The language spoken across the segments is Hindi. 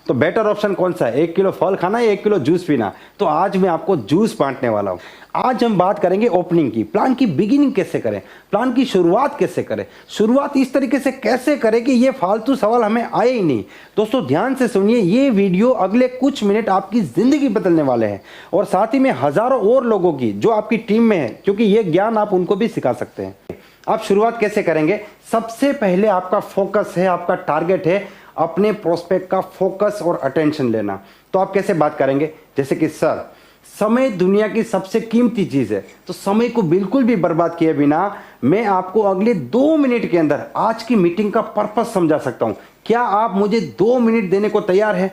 तो बेटर ऑप्शन कौन सा है, 1 किलो फल खाना या 1 किलो जूस पीना। तो आज मैं आपको जूस बांटने वाला हूं। आज हम बात करेंगे ओपनिंग की, प्लान की बिगिनिंग कैसे करें, प्लान की शुरुआत कैसे करें, शुरुआत इस तरीके से कैसे करें कि ये फालतू सवाल हमें आए ही नहीं। दोस्तों ध्यान से सुनिए, ये वीडियो अगले कुछ मिनट आपकी जिंदगी बदलने वाले हैं और साथ ही में हजारों और लोगों की जो आपकी टीम में है, क्योंकि ये ज्ञान आप उनको भी सिखा सकते हैं। आप शुरुआत कैसे करेंगे? सबसे पहले आपका फोकस है, आपका टारगेट है अपने प्रोस्पेक्ट का फोकस और अटेंशन लेना। तो आप कैसे बात करेंगे? जैसे कि सर, समय दुनिया की सबसे कीमती चीज है, तो समय को बिल्कुल भी बर्बाद किए बिना मैं आपको अगले 2 मिनट के अंदर आज की मीटिंग का पर्पस समझा सकता हूं। क्या आप मुझे 2 मिनट देने को तैयार है?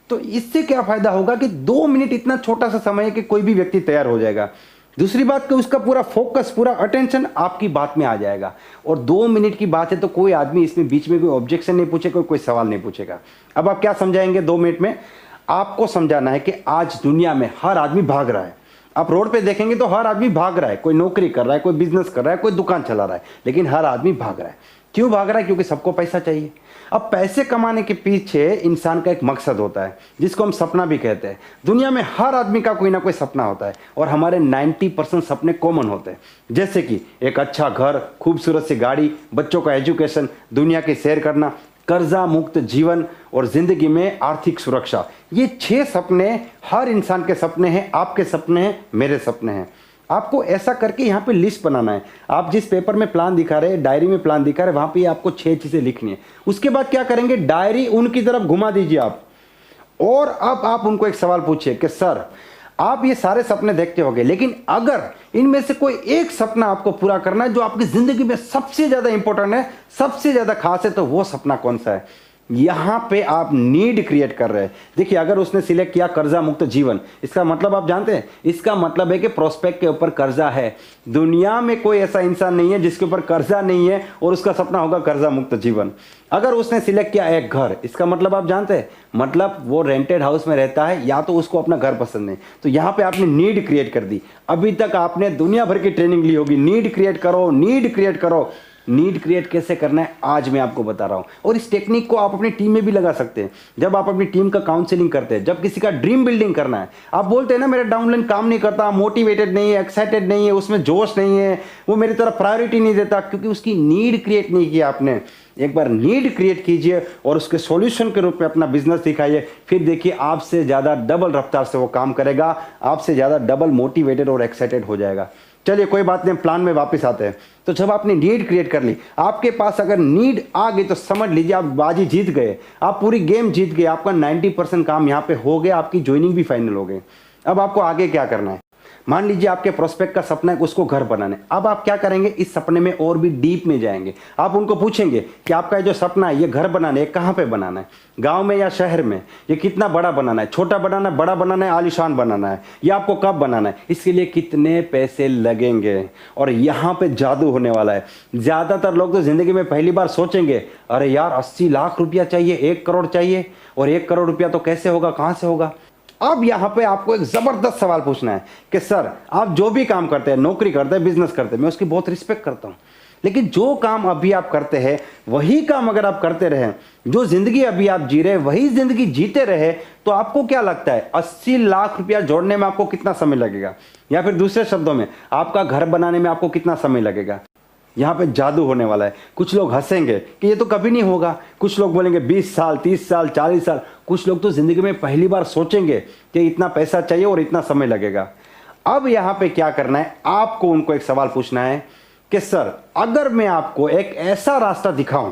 तो इससे क्या फायदा होगा कि 2 मिनट इतना छोटा सा समय है कि कोई भी व्यक्ति तैयार हो जाएगा। दूसरी बात कि उसका पूरा फोकस, पूरा अटेंशन आपकी बात में आ जाएगा। और 2 मिनट की बात है तो कोई आदमी इसमें बीच में कोई ऑब्जेक्शन नहीं पूछेगा, कोई सवाल नहीं पूछेगा। अब आप क्या समझाएंगे 2 मिनट में? आपको समझाना है कि आज दुनिया में हर आदमी भाग रहा है। आप रोड पे देखेंगे तो हर आदमी भाग रहा है, कोई नौकरी कर रहा है, कोई बिजनेस कर रहा है, कोई दुकान चला रहा है, लेकिन हर आदमी भाग रहा है। क्यों भाग रहा है? क्योंकि सबको पैसा चाहिए। अब पैसे कमाने के पीछे इंसान का एक मकसद होता है जिसको हम सपना भी कहते हैं। दुनिया में हर आदमी का कोई ना कोई सपना होता है और हमारे 90% सपने कॉमन होते हैं। जैसे कि एक अच्छा घर, खूबसूरत सी गाड़ी, बच्चों का एजुकेशन, दुनिया की सैर करना, कर्जा मुक्त जीवन और जिंदगी में आर्थिक सुरक्षा। ये 6 सपने हर इंसान के सपने हैं, आपके सपने हैं, मेरे सपने हैं। आपको ऐसा करके यहाँ पे लिस्ट बनाना है। आप जिस पेपर में प्लान दिखा रहे हैं, डायरी में प्लान दिखा रहे हैं, वहां पे आपको 6 चीजें लिखनी है। उसके बाद क्या करेंगे? डायरी उनकी तरफ घुमा दीजिए आप, और अब आप उनको एक सवाल पूछिए कि सर, आप ये सारे सपने देखते होंगे, लेकिन अगर इनमें से कोई एक सपना आपको पूरा करना है जो आपकी जिंदगी में सबसे ज्यादा इंपॉर्टेंट है, सबसे ज्यादा खास है, तो वो सपना कौन सा है? यहां पे आप नीड क्रिएट कर रहे हैं। देखिए, अगर उसने सिलेक्ट किया कर्जा मुक्त जीवन, इसका मतलब आप जानते हैं, इसका मतलब है कि प्रोस्पेक्ट के ऊपर कर्जा है। दुनिया में कोई ऐसा इंसान नहीं है जिसके ऊपर कर्जा नहीं है और उसका सपना होगा कर्जा मुक्त जीवन। अगर उसने सिलेक्ट किया एक घर, इसका मतलब आप जानते हैं, मतलब वो रेंटेड हाउस में रहता है या तो उसको अपना घर पसंद नहीं। तो यहां पे आपने नीड क्रिएट कर दी। अभी तक आपने दुनिया भर की ट्रेनिंग ली होगी, नीड क्रिएट करो, नीड क्रिएट करो। नीड क्रिएट कैसे करना है आज मैं आपको बता रहा हूं, और इस टेक्निक को आप अपनी टीम में भी लगा सकते हैं। जब आप अपनी टीम का काउंसलिंग करते हैं, जब किसी का ड्रीम बिल्डिंग करना है, आप बोलते हैं ना मेरा डाउनलाइन काम नहीं करता, मोटिवेटेड नहीं है, एक्साइटेड नहीं है, उसमें जोश नहीं है, वो मेरी तरफ प्रायोरिटी नहीं देता, क्योंकि उसकी नीड क्रिएट नहीं किया आपने। एक बार नीड क्रिएट कीजिए और उसके सॉल्यूशन के रूप में अपना बिजनेस दिखाइए, फिर देखिए आपसे ज्यादा डबल रफ्तार से वो काम करेगा, आपसे ज्यादा डबल मोटिवेटेड और एक्साइटेड हो जाएगा। चलिए कोई बात नहीं, प्लान में वापस आते हैं। तो जब आपने नीड क्रिएट कर ली, आपके पास अगर नीड आ गई तो समझ लीजिए आप बाजी जीत गए, आप पूरी गेम जीत गए। आपका 90% काम यहाँ पे हो गया, आपकी ज्वाइनिंग भी फाइनल हो गई। अब आपको आगे क्या करना है? मान लीजिए आपके प्रोस्पेक्ट का सपना है उसको घर बनाना है। अब आप क्या करेंगे? इस सपने में और भी डीप में जाएंगे। आप उनको पूछेंगे कि आपका जो सपना है, ये घर बनाना है, कहाँ पे बनाना है, गांव में या शहर में, ये कितना बड़ा बनाना है, छोटा बनाना है, बड़ा बनाना है, आलीशान बनाना है, ये आपको कब बनाना है, इसके लिए कितने पैसे लगेंगे। और यहाँ पे जादू होने वाला है। ज्यादातर लोग तो जिंदगी में पहली बार सोचेंगे, अरे यार 80 लाख रुपया चाहिए, 1 करोड़ चाहिए, और 1 करोड़ रुपया तो कैसे होगा, कहाँ से होगा। अब यहां पे आपको एक जबरदस्त सवाल पूछना है कि सर, आप जो भी काम करते हैं, नौकरी करते हैं, बिजनेस करते हैं, मैं उसकी बहुत रिस्पेक्ट करता हूं, लेकिन जो काम अभी आप करते हैं वही काम अगर आप करते रहे, जो जिंदगी अभी आप जी रहे वही जिंदगी जीते रहे, तो आपको क्या लगता है 80 लाख रुपया जोड़ने में आपको कितना समय लगेगा? या फिर दूसरे शब्दों में, आपका घर बनाने में आपको कितना समय लगेगा? यहाँ पे जादू होने वाला है। कुछ लोग हंसेंगे कि ये तो कभी नहीं होगा, कुछ लोग बोलेंगे 20 साल, 30 साल, 40 साल, कुछ लोग तो जिंदगी में पहली बार सोचेंगे कि इतना पैसा चाहिए और इतना समय लगेगा। अब यहाँ पे क्या करना है? आपको उनको एक सवाल पूछना है कि सर, अगर मैं आपको एक ऐसा रास्ता दिखाऊं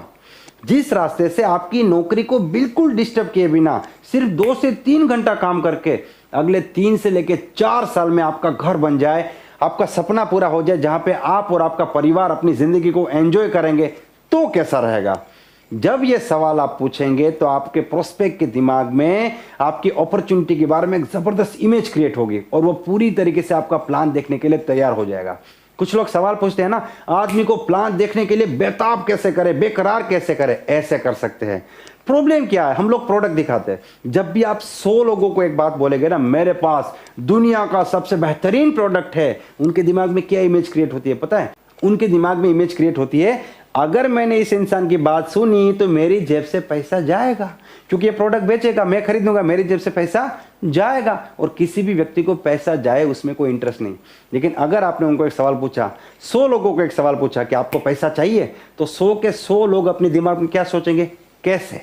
जिस रास्ते से आपकी नौकरी को बिल्कुल डिस्टर्ब किए बिना सिर्फ 2 से 3 घंटा काम करके अगले 3 से लेकर 4 साल में आपका घर बन जाए, आपका सपना पूरा हो जाए, जहां पे आप और आपका परिवार अपनी जिंदगी को एंजॉय करेंगे, तो कैसा रहेगा? जब ये सवाल आप पूछेंगे तो आपके प्रोस्पेक्ट के दिमाग में आपकी अपॉर्चुनिटी के बारे में एक जबरदस्त इमेज क्रिएट होगी और वो पूरी तरीके से आपका प्लान देखने के लिए तैयार हो जाएगा। कुछ लोग सवाल पूछते हैं ना, आदमी को प्लान देखने के लिए बेताब कैसे करे, बेकरार कैसे करे? ऐसे कर सकते हैं। प्रॉब्लम क्या है? हम लोग प्रोडक्ट दिखाते हैं। जब भी आप 100 लोगों को एक बात बोलेंगे ना, मेरे पास दुनिया का सबसे बेहतरीन प्रोडक्ट है, उनके दिमाग में क्या इमेज क्रिएट होती है पता है? उनके दिमाग में इमेज क्रिएट होती है, अगर मैंने इस इंसान की बात सुनी तो मेरी जेब से पैसा जाएगा, क्योंकि ये प्रोडक्ट बेचेगा, मैं खरीदूंगा, मेरी जेब से पैसा जाएगा। और किसी भी व्यक्ति को पैसा जाए उसमें कोई इंटरेस्ट नहीं। लेकिन अगर आपने उनको एक सवाल पूछा, 100 लोगों को एक सवाल पूछा कि आपको पैसा चाहिए, तो 100 के 100 लोग अपने दिमाग में क्या सोचेंगे, कैसे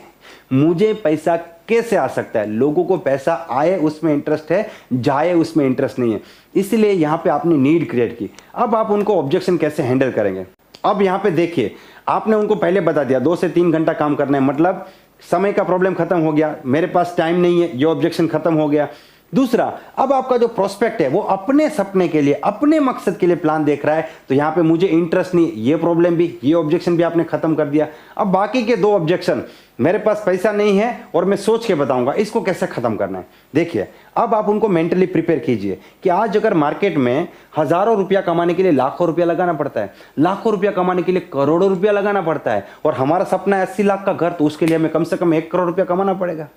मुझे पैसा कैसे आ सकता है। लोगों को पैसा आए उसमें इंटरेस्ट है, जाए उसमें इंटरेस्ट नहीं है। इसलिए यहां पे आपने नीड क्रिएट की। अब आप उनको ऑब्जेक्शन कैसे हैंडल करेंगे। अब यहां पे देखिए, आपने उनको पहले बता दिया 2 से 3 घंटा काम करना है, मतलब समय का प्रॉब्लम खत्म हो गया, मेरे पास टाइम नहीं है, ये ऑब्जेक्शन खत्म हो गया। दूसरा, अब आपका जो प्रोस्पेक्ट है वो अपने सपने के लिए, अपने मकसद के लिए प्लान देख रहा है, तो यहां पे मुझे इंटरेस्ट नहीं, ये प्रॉब्लम भी, ये ऑब्जेक्शन भी आपने खत्म कर दिया। अब बाकी के 2 ऑब्जेक्शन, मेरे पास पैसा नहीं है और मैं सोच के बताऊंगा, इसको कैसे खत्म करना है। देखिए, अब आप उनको मेंटली प्रिपेयर कीजिए कि आज अगर मार्केट में हजारों रुपया कमाने के लिए लाखों रुपया लगाना पड़ता है, लाखों रुपया कमाने के लिए करोड़ों रुपया लगाना पड़ता है, और हमारा सपना है 80 लाख का घर, तो उसके लिए हमें कम से कम 1 करोड़ रुपया कमाना पड़ेगा।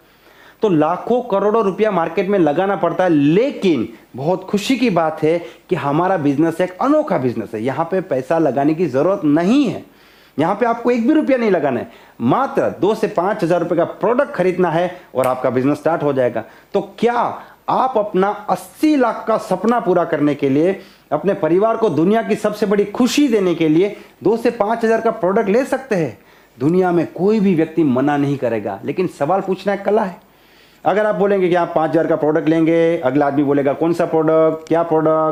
तो लाखों करोड़ों रुपया मार्केट में लगाना पड़ता है। लेकिन बहुत खुशी की बात है कि हमारा बिजनेस एक अनोखा बिजनेस है, यहां पे पैसा लगाने की जरूरत नहीं है, यहां पे आपको 1 भी रुपया नहीं लगाना है, मात्र 2 से 5 हजार रुपए का प्रोडक्ट खरीदना है और आपका बिजनेस स्टार्ट हो जाएगा। तो क्या आप अपना 80 लाख का सपना पूरा करने के लिए, अपने परिवार को दुनिया की सबसे बड़ी खुशी देने के लिए 2 से 5 हजार का प्रोडक्ट ले सकते हैं? दुनिया में कोई भी व्यक्ति मना नहीं करेगा, लेकिन सवाल पूछना एक कला है। अगर आप बोलेंगे कि आप 5 हजार का प्रोडक्ट लेंगे, अगला आदमी बोलेगा कौन सा प्रोडक्ट,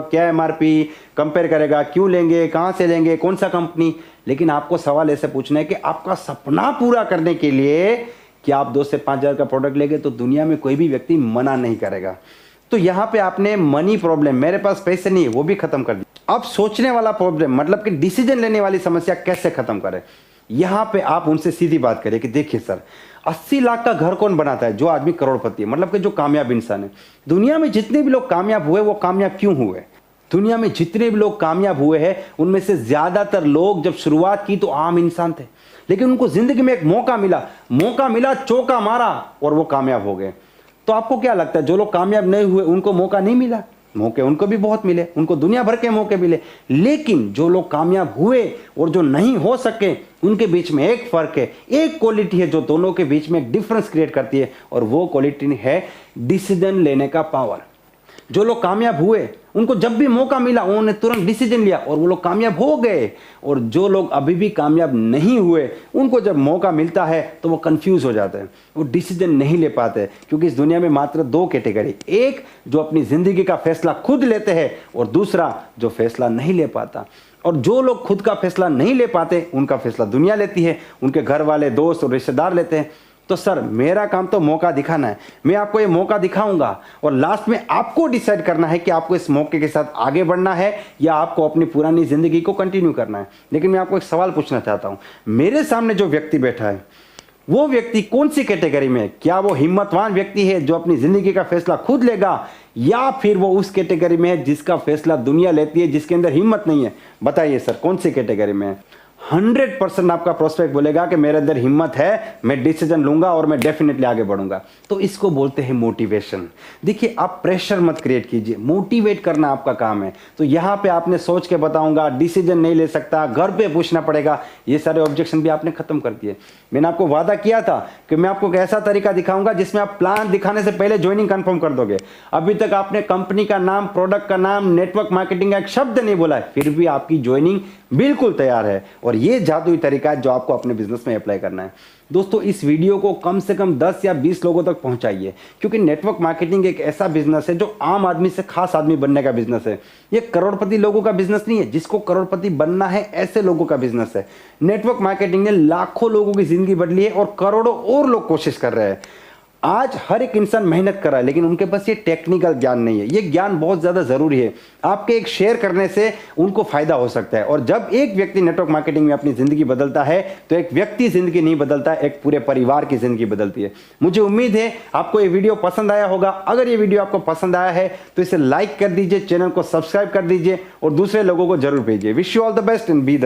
क्या एमआरपी, कंपेयर करेगा, क्यों लेंगे, कहां से लेंगे, कौन सा कंपनी। लेकिन आपको सवाल ऐसे पूछना है कि आपका सपना पूरा करने के लिए कि आप 2 से 5 हजार का प्रोडक्ट लेंगे, तो दुनिया में कोई भी व्यक्ति मना नहीं करेगा। तो यहां पे आपने मनी प्रॉब्लम, मेरे पास पैसे नहीं है, वो भी खत्म कर दिया। अब सोचने वाला प्रॉब्लम, मतलब कि डिसीजन लेने वाली समस्या कैसे खत्म करें। यहां पे आप उनसे सीधी बात करें कि देखिए सर, 80 लाख का घर कौन बनाता है? जो आदमी करोड़पति है, मतलब कि जो कामयाब इंसान है। दुनिया में जितने भी लोग कामयाब हुए, वो कामयाब क्यों हुए? दुनिया में जितने भी लोग कामयाब हुए हैं, उनमें से ज्यादातर लोग जब शुरुआत की तो आम इंसान थे, लेकिन उनको जिंदगी में एक मौका मिला, चौका मारा और वो कामयाब हो गए। तो आपको क्या लगता है, जो लोग कामयाब नहीं हुए उनको मौका नहीं मिला? मौके उनको भी बहुत मिले, उनको दुनिया भर के मौके मिले। लेकिन जो लोग कामयाब हुए और जो नहीं हो सके, उनके बीच में एक फर्क है, एक क्वालिटी है जो दोनों के बीच में एक डिफरेंस क्रिएट करती है, और वो क्वालिटी है डिसीजन लेने का पावर। जो लोग कामयाब हुए उनको जब भी मौका मिला उन्होंने तुरंत डिसीजन लिया और वो लोग कामयाब हो गए। और जो लोग अभी भी कामयाब नहीं हुए, उनको जब मौका मिलता है तो वो कंफ्यूज हो जाते हैं, वो डिसीजन नहीं ले पाते। क्योंकि इस दुनिया में मात्र 2 कैटेगरी, एक जो अपनी जिंदगी का फैसला खुद लेते हैं और दूसरा जो फैसला नहीं ले पाता। और जो लोग खुद का फैसला नहीं ले पाते, उनका फैसला दुनिया लेती है, उनके घर वाले, दोस्त और रिश्तेदार लेते हैं। तो सर, मेरा काम तो मौका दिखाना है, मैं आपको ये मौका दिखाऊंगा और लास्ट में आपको डिसाइड करना है कि आपको इस मौके के साथ आगे बढ़ना है या आपको अपनी पुरानी जिंदगी को कंटिन्यू करना है। लेकिन मैं आपको एक सवाल पूछना चाहता हूं, मेरे सामने जो व्यक्ति बैठा है वो व्यक्ति कौन सी कैटेगरी में है? क्या वो हिम्मतवान व्यक्ति है जो अपनी जिंदगी का फैसला खुद लेगा, या फिर वो उस कैटेगरी में है जिसका फैसला दुनिया लेती है, जिसके अंदर हिम्मत नहीं है? बताइए सर, कौन सी कैटेगरी में है? 100% आपका प्रोस्पेक्ट बोलेगा कि मेरे अंदर हिम्मत है, मैं डिसीजन लूंगा और मैं डेफिनेटली आगे बढ़ूंगा। तो इसको बोलते हैं मोटिवेशन। देखिए, आप प्रेशर मत क्रिएट कीजिए, मोटिवेट करना आपका काम है। तो यहां पे आपने सोच के बताऊंगा, डिसीजन नहीं ले सकता, घर पे पूछना पड़ेगा, ये सारे ऑब्जेक्शन भी आपने खत्म कर दिए। मैंने आपको वादा किया था कि मैं आपको एक ऐसा तरीका दिखाऊंगा जिसमें आप प्लान दिखाने से पहले ज्वाइनिंग कंफर्म कर दोगे। अभी तक आपने कंपनी का नाम, प्रोडक्ट का नाम, नेटवर्क मार्केटिंग का एक शब्द नहीं बोला है, फिर भी आपकी ज्वाइनिंग बिल्कुल तैयार है। और ये जादुई तरीका है जो आपको अपने बिजनेस में अप्लाई करना है। दोस्तों, इस वीडियो को कम से कम 10 या 20 लोगों तक पहुंचाइए, क्योंकि नेटवर्क मार्केटिंग एक ऐसा बिजनेस है जो आम आदमी से खास आदमी बनने का बिजनेस है। ये करोड़पति लोगों का बिजनेस नहीं है, जिसको करोड़पति बनना है ऐसे लोगों का बिजनेस है। नेटवर्क मार्केटिंग ने लाखों लोगों की जिंदगी बदली है और करोड़ों और लोग कोशिश कर रहे हैं। आज हर एक इंसान मेहनत कर रहा है, लेकिन उनके पास ये टेक्निकल ज्ञान नहीं है। ये ज्ञान बहुत ज्यादा जरूरी है। आपके एक शेयर करने से उनको फायदा हो सकता है। और जब एक व्यक्ति नेटवर्क मार्केटिंग में अपनी जिंदगी बदलता है, तो एक व्यक्ति जिंदगी नहीं बदलता, एक पूरे परिवार की जिंदगी बदलती है। मुझे उम्मीद है आपको ये वीडियो पसंद आया होगा। अगर ये वीडियो आपको पसंद आया है तो इसे लाइक कर दीजिए, चैनल को सब्सक्राइब कर दीजिए और दूसरे लोगों को जरूर भेजिए। Wish you all the best and be the